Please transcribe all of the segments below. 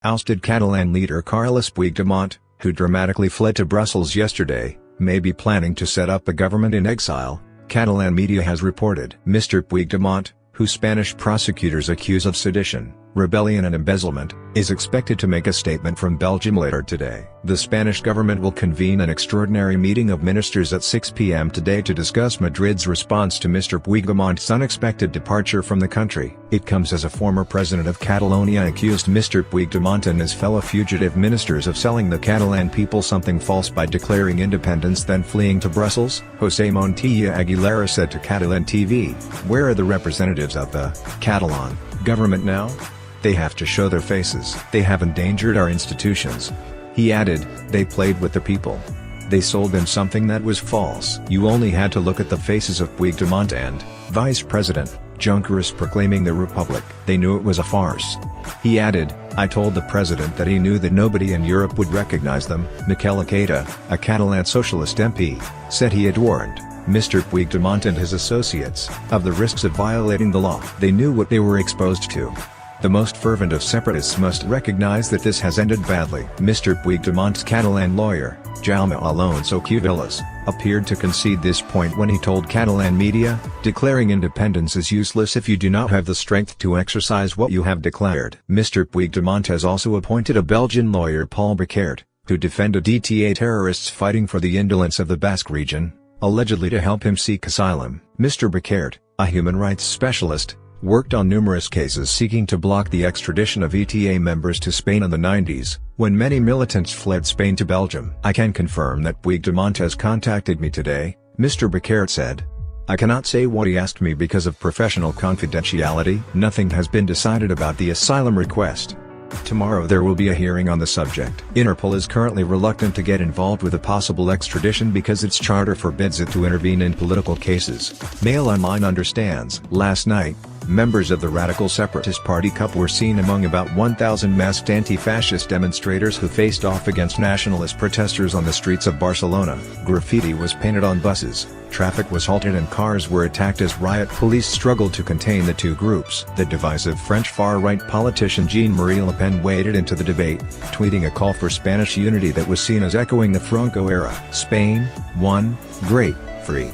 Ousted Catalan leader Carles Puigdemont, who dramatically fled to Brussels yesterday, may be planning to set up a government in exile, Catalan media has reported. Mr Puigdemont, who Spanish prosecutors accuse of sedition, rebellion and embezzlement, is expected to make a statement from Belgium later today. The Spanish government will convene an extraordinary meeting of ministers at 6 p.m. today to discuss Madrid's response to Mr Puigdemont's unexpected departure from the country. It comes as a former president of Catalonia accused Mr Puigdemont and his fellow fugitive ministers of selling the Catalan people something false by declaring independence then fleeing to Brussels. José Montilla Aguilera said to Catalan TV, "Where are the representatives of the Catalan government now? They have to show their faces. They have endangered our institutions." He added, "They played with the people. They sold them something that was false." You only had to look at the faces of Puigdemont and Vice President Junqueras proclaiming the Republic. They knew it was a farce. He added, "I told the president that he knew that nobody in Europe would recognize them." Miquel Iqueta, a Catalan Socialist MP, said he had warned Mr Puigdemont and his associates of the risks of violating the law. They knew what they were exposed to. The most fervent of separatists must recognize that this has ended badly. Mr Puigdemont's Catalan lawyer, Jaume Alonso-Cuevillas, appeared to concede this point when he told Catalan media, "Declaring independence is useless if you do not have the strength to exercise what you have declared." Mr Puigdemont has also appointed a Belgian lawyer, Paul Bekaert, to defend DTA terrorists fighting for the indolence of the Basque region, allegedly to help him seek asylum. Mr Bekaert, a human rights specialist, worked on numerous cases seeking to block the extradition of ETA members to Spain in the 90s, when many militants fled Spain to Belgium. "I can confirm that Puigdemont has contacted me today," Mr Bekaert said. "I cannot say what he asked me because of professional confidentiality. Nothing has been decided about the asylum request. Tomorrow there will be a hearing on the subject." Interpol is currently reluctant to get involved with a possible extradition because its charter forbids it to intervene in political cases. Mail Online understands. Last night, members of the radical separatist party CUP were seen among about 1,000 masked anti-fascist demonstrators who faced off against nationalist protesters on the streets of Barcelona. Graffiti was painted on buses, traffic was halted and cars were attacked as riot police struggled to contain the two groups. The divisive French far-right politician Jean-Marie Le Pen waded into the debate, tweeting a call for Spanish unity that was seen as echoing the Franco era. "Spain, one, great, free,"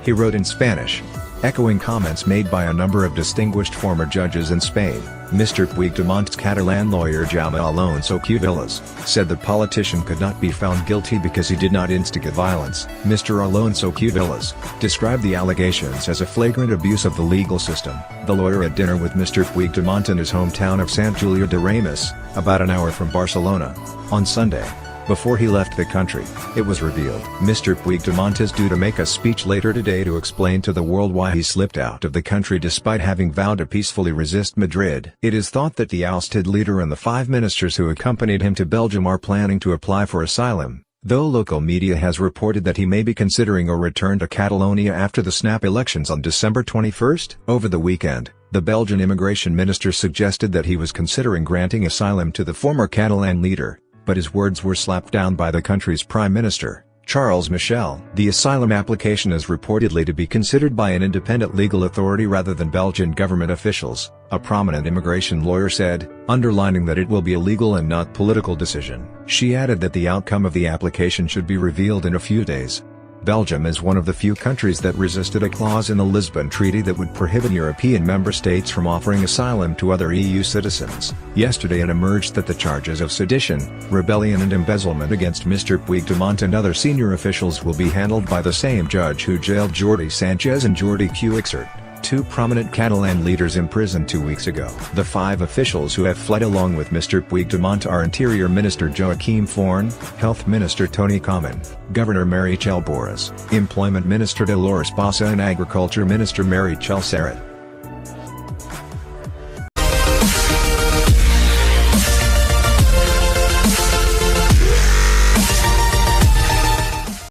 he wrote in Spanish, echoing comments made by a number of distinguished former judges in Spain. Mr Puigdemont's Catalan lawyer Jaume Alonso-Cuevillas said the politician could not be found guilty because he did not instigate violence. Mr Alonso-Cuevillas described the allegations as a flagrant abuse of the legal system. The lawyer at dinner with Mr Puigdemont in his hometown of Sant Julià de Ramis, about an hour from Barcelona, on Sunday. Before he left the country, it was revealed. Mr Puigdemont is due to make a speech later today to explain to the world why he slipped out of the country despite having vowed to peacefully resist Madrid. It is thought that the ousted leader and the 5 ministers who accompanied him to Belgium are planning to apply for asylum, though local media has reported that he may be considering a return to Catalonia after the snap elections on December 21. Over the weekend, the Belgian immigration minister suggested that he was considering granting asylum to the former Catalan leader, but his words were slapped down by the country's Prime Minister, Charles Michel. The asylum application is reportedly to be considered by an independent legal authority rather than Belgian government officials, a prominent immigration lawyer said, underlining that it will be a legal and not political decision. She added that the outcome of the application should be revealed in a few days. Belgium is one of the few countries that resisted a clause in the Lisbon Treaty that would prohibit European member states from offering asylum to other EU citizens. Yesterday it emerged that the charges of sedition, rebellion and embezzlement against Mr Puigdemont and other senior officials will be handled by the same judge who jailed Jordi Sanchez and Jordi Cuixart, 2 prominent Catalan leaders imprisoned 2 weeks ago. The 5 officials who have fled along with Mr Puigdemont are Interior Minister Joaquim Forn, Health Minister Toni Comín, Governor Meritxell Borras, Employment Minister Dolors Bassa and Agriculture Minister Meritxell Serret.